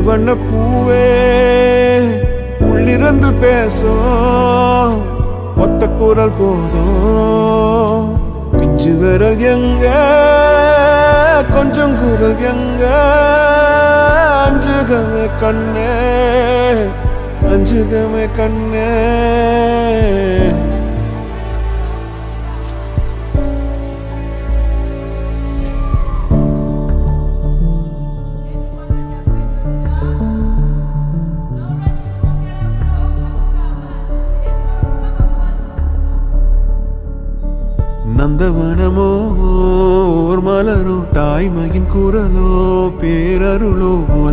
வண்ண பூவே உள்ளிருந்து பேசும் ஒத்த குரல் போதும். பிஞ்சு விரல் எங்க கொஞ்சம் குரல் எங்க அஞ்சுகமே கண்ணே அஞ்சுகமே கண்ணே. நந்தவனமோ ஓர் மலரோ தாய்மையின் குரலோ பேரருளோ